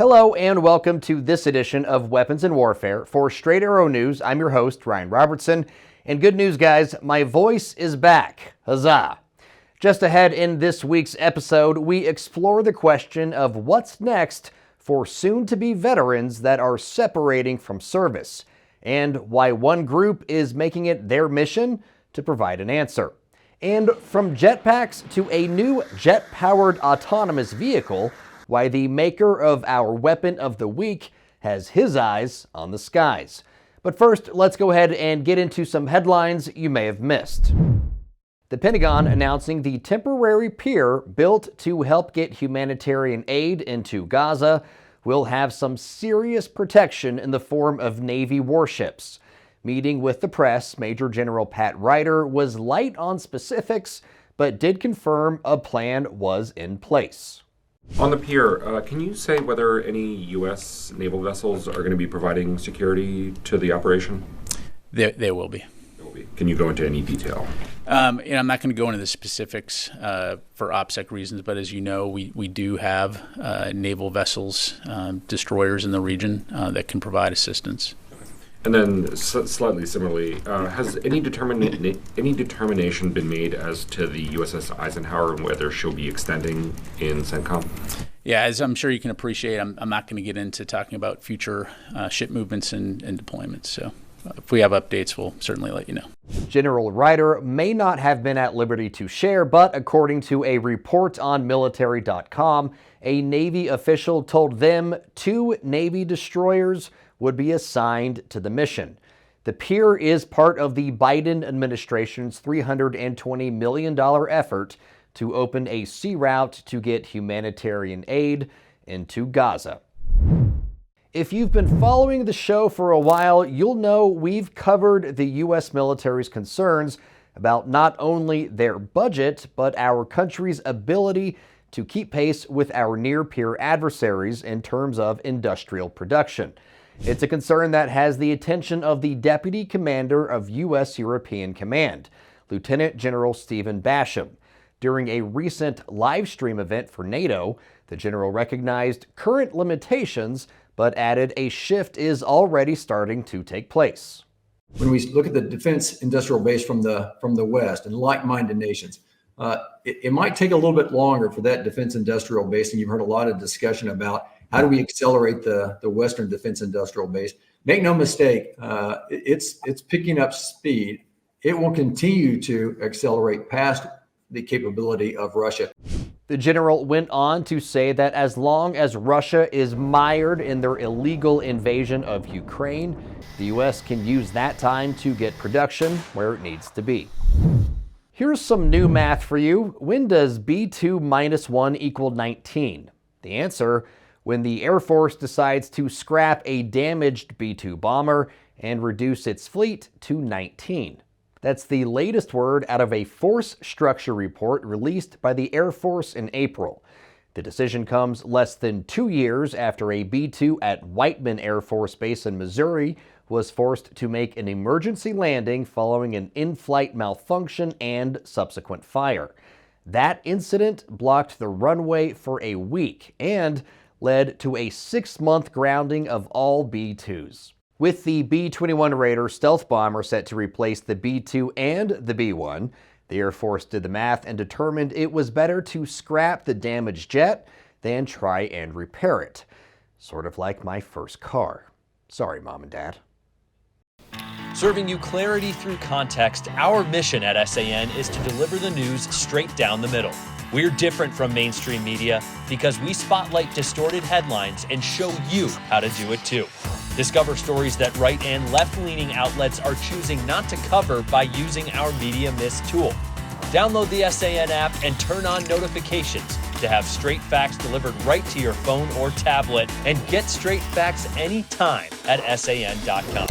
Hello and welcome to this edition of Weapons and Warfare. For Straight Arrow News, I'm your host, Ryan Robertson. And good news, guys, my voice is back. Huzzah! Just ahead in this week's episode, we explore the question of what's next for soon-to-be veterans that are separating from service, and why one group is making it their mission to provide an answer. And from jetpacks to a new jet-powered autonomous vehicle, why the maker of our weapon of the week has his eyes on the skies. But first, let's go ahead and get into some headlines you may have missed. The Pentagon announcing the temporary pier built to help get humanitarian aid into Gaza will have some serious protection in the form of Navy warships. Meeting with the press, Major General Pat Ryder was light on specifics, but did confirm a plan was in place. On the pier, can you say whether any U.S. naval vessels are going to be providing security to the operation? They will be. Can you go into any detail? I'm not going to go into the specifics for OPSEC reasons, but as you know, we do have naval vessels, destroyers in the region that can provide assistance. And then slightly similarly, has any determination been made as to the USS Eisenhower and whether she'll be extending in CENTCOM? Yeah, as I'm sure you can appreciate, I'm not going to get into talking about future ship movements and deployments. So if we have updates, we'll certainly let you know. General Ryder may not have been at liberty to share, but according to a report on military.com, a Navy official told them 2 Navy destroyers would be assigned to the mission. The pier is part of the Biden administration's $320 million effort to open a sea route to get humanitarian aid into Gaza. If you've been following the show for a while, you'll know we've covered the U.S. military's concerns about not only their budget, but our country's ability to keep pace with our near-peer adversaries in terms of industrial production. It's a concern that has the attention of the Deputy Commander of U.S. European Command, Lieutenant General Stephen Basham. During a recent live stream event for NATO, the general recognized current limitations, but added a shift is already starting to take place. When we look at the defense industrial base from the West and like-minded nations, it might take a little bit longer for that defense industrial base, and you've heard a lot of discussion about how do we accelerate the Western defense industrial base. Make no mistake, it's picking up speed. It will continue to accelerate past the capability of Russia. The general went on to say that as long as Russia is mired in their illegal invasion of Ukraine, the U.S. can use that time to get production where it needs to be. Here's some new math for you. When does B2 minus 1 equal 19? The answer: when the Air Force decides to scrap a damaged B-2 bomber and reduce its fleet to 19. That's the latest word out of a force structure report released by the Air Force in April. The decision comes less than 2 years after a B-2 at Whiteman Air Force Base in Missouri was forced to make an emergency landing following an in-flight malfunction and subsequent fire. That incident blocked the runway for a week and led to a 6-month grounding of all B-2s. With the B-21 Raider stealth bomber set to replace the B-2 and the B-1, the Air Force did the math and determined it was better to scrap the damaged jet than try and repair it. Sort of like my first car. Sorry, Mom and Dad. Serving you clarity through context, our mission at SAN is to deliver the news straight down the middle. We're different from mainstream media because we spotlight distorted headlines and show you how to do it too. Discover stories that right and left-leaning outlets are choosing not to cover by using our Media Mist tool. Download the SAN app and turn on notifications to have straight facts delivered right to your phone or tablet, and get straight facts anytime at SAN.com.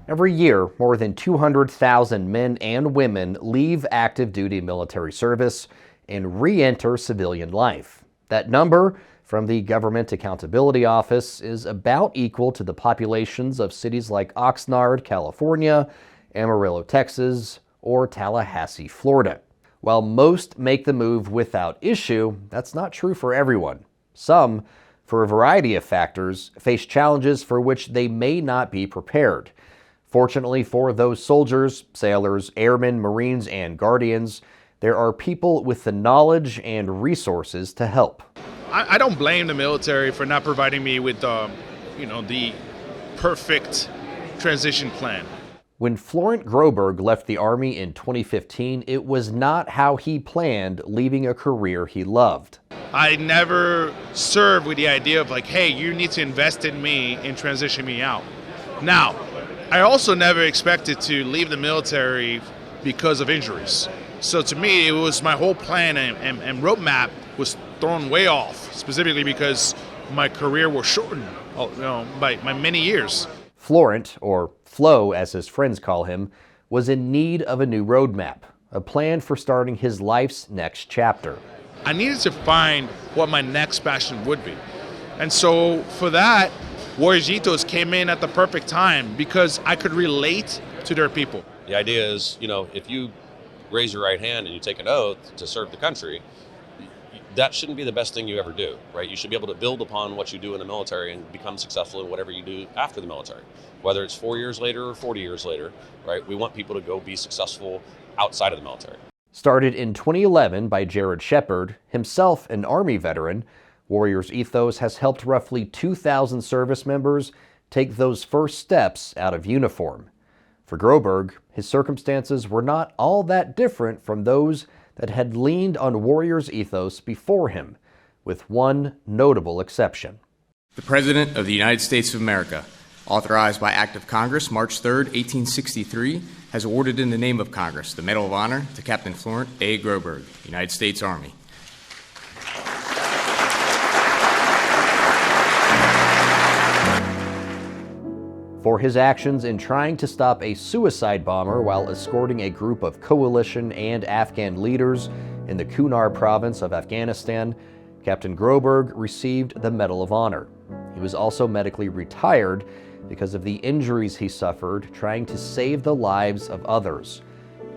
Every year, more than 200,000 men and women leave active duty military service and re-enter civilian life. That number from the Government Accountability Office is about equal to the populations of cities like Oxnard, California, Amarillo, Texas, or Tallahassee, Florida. While most make the move without issue, that's not true for everyone. Some, for a variety of factors, face challenges for which they may not be prepared. Fortunately for those soldiers, sailors, airmen, Marines, and Guardians, there are people with the knowledge and resources to help. I don't blame the military for not providing me with the perfect transition plan. When Florent Groberg left the Army in 2015, it was not how he planned leaving a career he loved. I never served with the idea of like, hey, you need to invest in me and transition me out. Now, I also never expected to leave the military because of injuries. So to me, it was my whole plan and roadmap was thrown way off, specifically because my career was shortened by many years. Florent, or Flo as his friends call him, was in need of a new roadmap, a plan for starting his life's next chapter. I needed to find what my next passion would be. And so for that, Warriors Ethos came in at the perfect time because I could relate to their people. The idea is, if you raise your right hand and you take an oath to serve the country, that shouldn't be the best thing you ever do, right? You should be able to build upon what you do in the military and become successful in whatever you do after the military, whether it's 4 years later or 40 years later, right? We want people to go be successful outside of the military. Started in 2011 by Jared Shepard, himself an Army veteran, Warriors Ethos has helped roughly 2,000 service members take those first steps out of uniform. For Groberg, his circumstances were not all that different from those that had leaned on Warriors Ethos before him, with one notable exception. The President of the United States of America, authorized by Act of Congress March 3, 1863, has awarded in the name of Congress the Medal of Honor to Captain Florent A. Groberg, United States Army. For his actions in trying to stop a suicide bomber while escorting a group of coalition and Afghan leaders in the Kunar province of Afghanistan, Captain Groberg received the Medal of Honor. He was also medically retired because of the injuries he suffered trying to save the lives of others.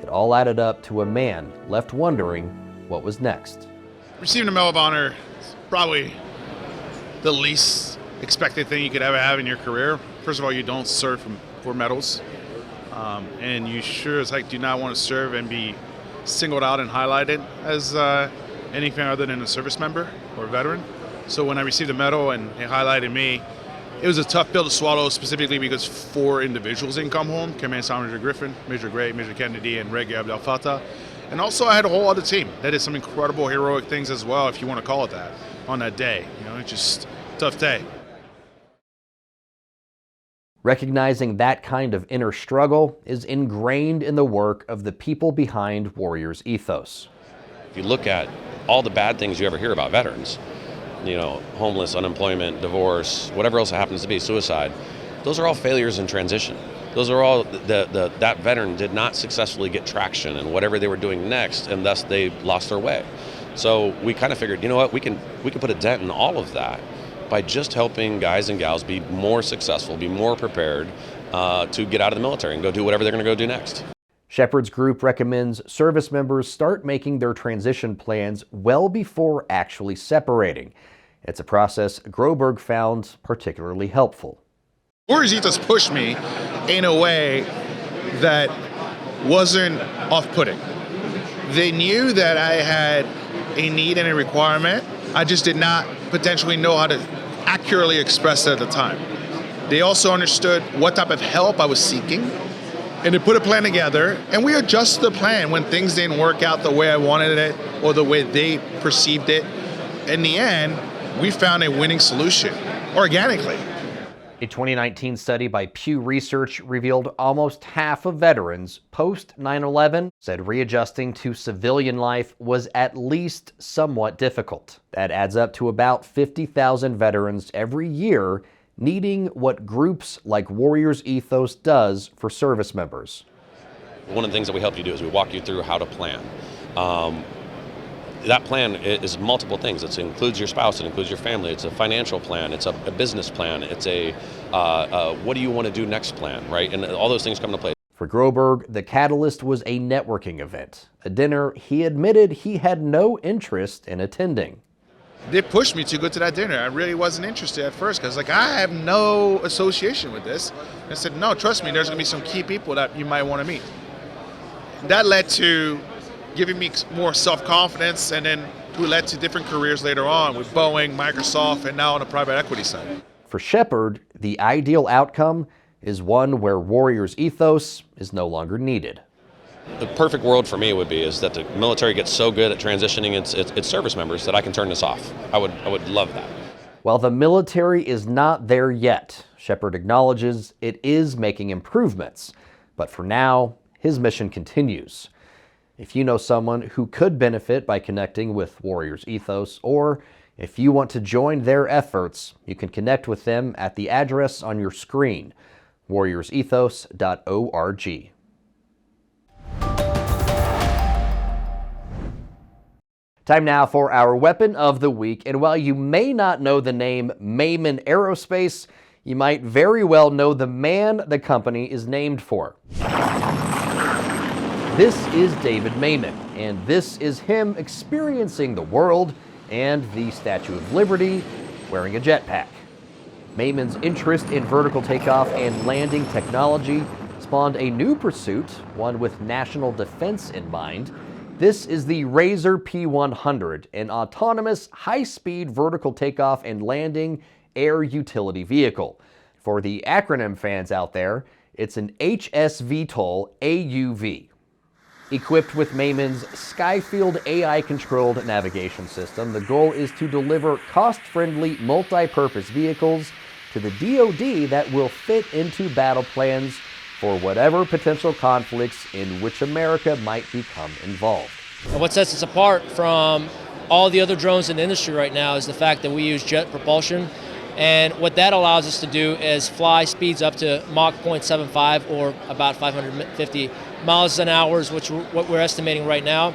It all added up to a man left wondering what was next. Receiving a Medal of Honor is probably the least expected thing you could ever have in your career. First of all, you don't serve for medals, and you sure as heck do not want to serve and be singled out and highlighted as anything other than a service member or a veteran. So when I received the medal and it highlighted me, it was a tough pill to swallow, specifically because 4 individuals didn't come home: Command Sergeant Major Griffin, Major Gray, Major Kennedy, and Reg Abdel Fattah. And also I had a whole other team that did some incredible heroic things as well, if you want to call it that, on that day. It's just a tough day. Recognizing that kind of inner struggle is ingrained in the work of the people behind Warriors Ethos. If you look at all the bad things you ever hear about veterans, homeless, unemployment, divorce, whatever else it happens to be, suicide, those are all failures in transition. Those are all, that veteran did not successfully get traction in whatever they were doing next, and thus they lost their way. So we kind of figured, we can put a dent in all of that by just helping guys and gals be more successful, be more prepared to get out of the military and go do whatever they're going to go do next. Shepard's group recommends service members start making their transition plans well before actually separating. It's a process Groberg found particularly helpful. Warriors Ethos pushed me in a way that wasn't off-putting. They knew that I had a need and a requirement. I just did not potentially know how to accurately express it at the time. They also understood what type of help I was seeking, and they put a plan together, and we adjusted the plan when things didn't work out the way I wanted it or the way they perceived it. In the end, we found a winning solution organically. A 2019 study by Pew Research revealed almost half of veterans post 9/11 said readjusting to civilian life was at least somewhat difficult. That adds up to about 50,000 veterans every year needing what groups like Warriors Ethos does for service members. One of the things that we help you do is we walk you through how to plan. That plan is multiple things. It includes your spouse, it includes your family, it's a financial plan, it's a business plan, it's a what do you want to do next plan, right? And all those things come into play. For Groberg, the catalyst was a networking event, a dinner he admitted he had no interest in attending. They pushed me to go to that dinner. I really wasn't interested at first because I have no association with this. I said, no, trust me, there's going to be some key people that you might want to meet. That led to giving me more self-confidence, and then we led to different careers later on with Boeing, Microsoft, and now on the private equity side. For Shepard, the ideal outcome is one where Warrior's ethos is no longer needed. The perfect world for me would be is that the military gets so good at transitioning its service members that I can turn this off. I would love that. While the military is not there yet, Shepard acknowledges it is making improvements. But for now, his mission continues. If you know someone who could benefit by connecting with Warrior's ethos, or if you want to join their efforts, you can connect with them at the address on your screen, warriorsethos.org. Time now for our weapon of the week, and while you may not know the name Mayman Aerospace, you might very well know the man the company is named for. This is David Mayman, and this is him experiencing the world and the Statue of Liberty wearing a jetpack. Mayman's interest in vertical takeoff and landing technology spawned a new pursuit, one with national defense in mind. This is the Razor P100, an autonomous, high-speed vertical takeoff and landing air utility vehicle. For the acronym fans out there, it's an HSVTOL AUV. Equipped with Mayman's Skyfield AI-controlled navigation system, the goal is to deliver cost-friendly, multi-purpose vehicles to the DoD that will fit into battle plans for whatever potential conflicts in which America might become involved. And what sets us apart from all the other drones in the industry right now is the fact that we use jet propulsion. And what that allows us to do is fly speeds up to Mach 0.75 or about 550 miles an hour, which what we're estimating right now.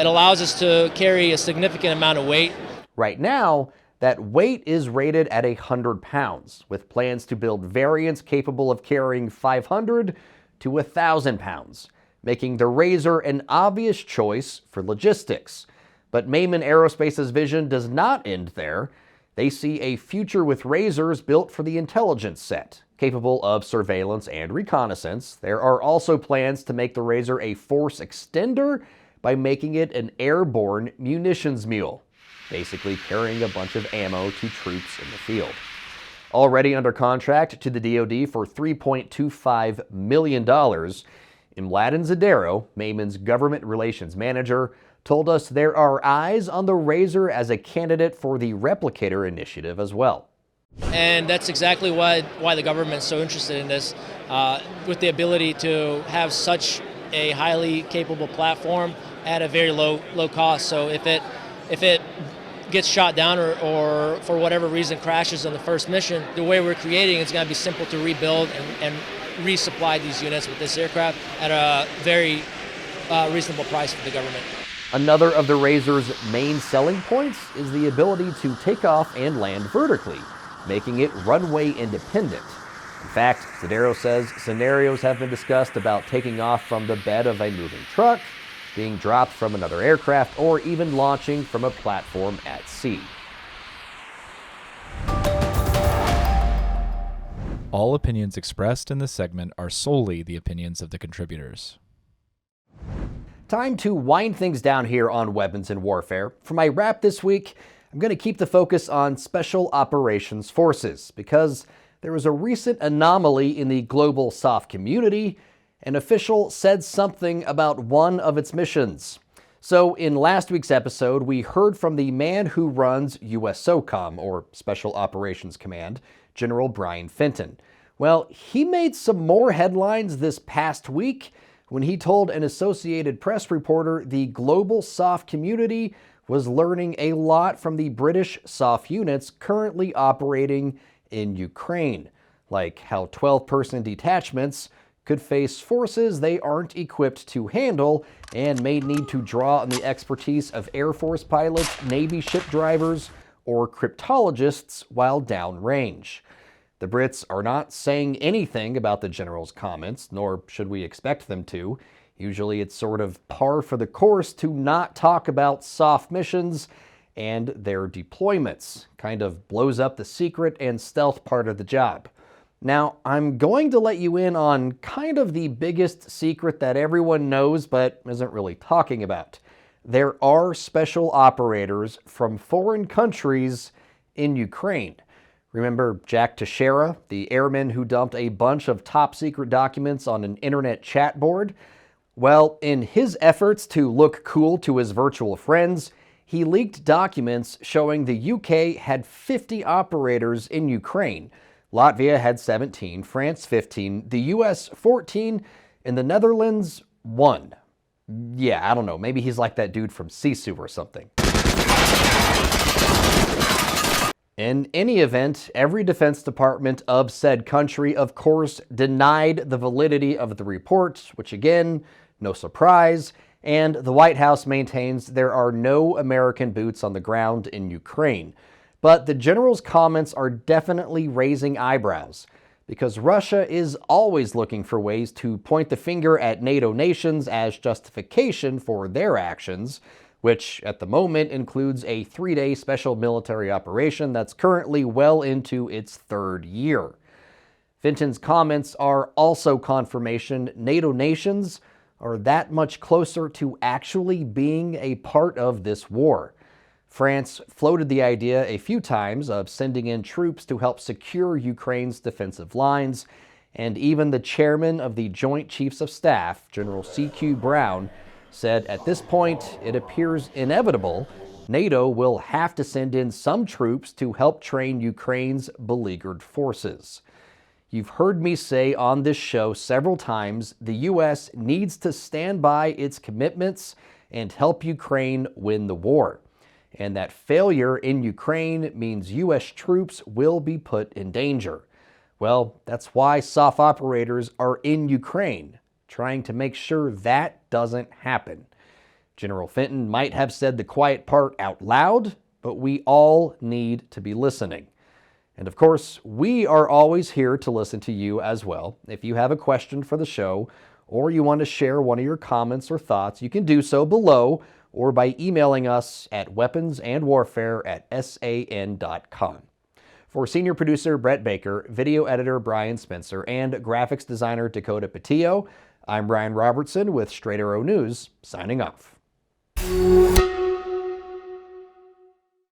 It allows us to carry a significant amount of weight. Right now, that weight is rated at 100 pounds, with plans to build variants capable of carrying 500 to 1,000 pounds, making the Razor an obvious choice for logistics. But Mayman Aerospace's vision does not end there. They see a future with Razors built for the intelligence set, capable of surveillance and reconnaissance. There are also plans to make the Razor a force extender by making it an airborne munitions mule, basically carrying a bunch of ammo to troops in the field. Already under contract to the DoD for $3.25 million, Mladen Zadero, Mayman's government relations manager, told us there are eyes on the Razor as a candidate for the Replicator initiative as well. And that's exactly why the government's so interested in this, with the ability to have such a highly capable platform at a very low cost. So if it gets shot down or for whatever reason crashes on the first mission, the way we're creating it's going to be simple to rebuild and resupply these units with this aircraft at a very reasonable price for the government. Another of the Razor's main selling points is the ability to take off and land vertically, making it runway independent. In fact, Zadero says scenarios have been discussed about taking off from the bed of a moving truck, being dropped from another aircraft, or even launching from a platform at sea. All opinions expressed in this segment are solely the opinions of the contributors. Time to wind things down here on Weapons and Warfare. For my wrap this week, I'm going to keep the focus on Special Operations Forces because there was a recent anomaly in the global SOF community. An official said something about one of its missions. So in last week's episode, we heard from the man who runs USSOCOM, or Special Operations Command, General Brian Fenton. Well, he made some more headlines this past week when he told an Associated Press reporter the global SOF community was learning a lot from the British SOF units currently operating in Ukraine, like how 12-person detachments could face forces they aren't equipped to handle and may need to draw on the expertise of Air Force pilots, Navy ship drivers, or cryptologists while downrange. The Brits are not saying anything about the general's comments, nor should we expect them to. Usually it's sort of par for the course to not talk about soft missions and their deployments. Kind of blows up the secret and stealth part of the job. Now, I'm going to let you in on kind of the biggest secret that everyone knows but isn't really talking about. There are special operators from foreign countries in Ukraine. Remember Jack Teixeira, the airman who dumped a bunch of top-secret documents on an internet chat board? Well, in his efforts to look cool to his virtual friends, he leaked documents showing the UK had 50 operators in Ukraine. Latvia had 17, France 15, the US 14, and the Netherlands 1. Yeah, I don't know, maybe he's like that dude from Sisu or something. In any event, every Defense Department of said country, of course, denied the validity of the report, which again, no surprise, and the White House maintains there are no American boots on the ground in Ukraine. But the general's comments are definitely raising eyebrows, because Russia is always looking for ways to point the finger at NATO nations as justification for their actions, which at the moment includes a 3-day special military operation that's currently well into its 3rd year. Finton's comments are also confirmation NATO nations are that much closer to actually being a part of this war. France floated the idea a few times of sending in troops to help secure Ukraine's defensive lines, and even the chairman of the Joint Chiefs of Staff, General C.Q. Brown, said at this point it appears inevitable NATO will have to send in some troops to help train Ukraine's beleaguered forces. You've heard me say on this show several times the U.S. needs to stand by its commitments and help Ukraine win the war. And that failure in Ukraine means U.S. troops will be put in danger. Well, that's why soft operators are in Ukraine, trying to make sure that doesn't happen. General Fenton might have said the quiet part out loud, but we all need to be listening. And of course, we are always here to listen to you as well. If you have a question for the show, or you want to share one of your comments or thoughts, you can do so below, or by emailing us at weaponsandwarfare@san.com. For senior producer Brett Baker, video editor Brian Spencer, and graphics designer Dakota Patillo, I'm Ryan Robertson with Straight Arrow News, signing off.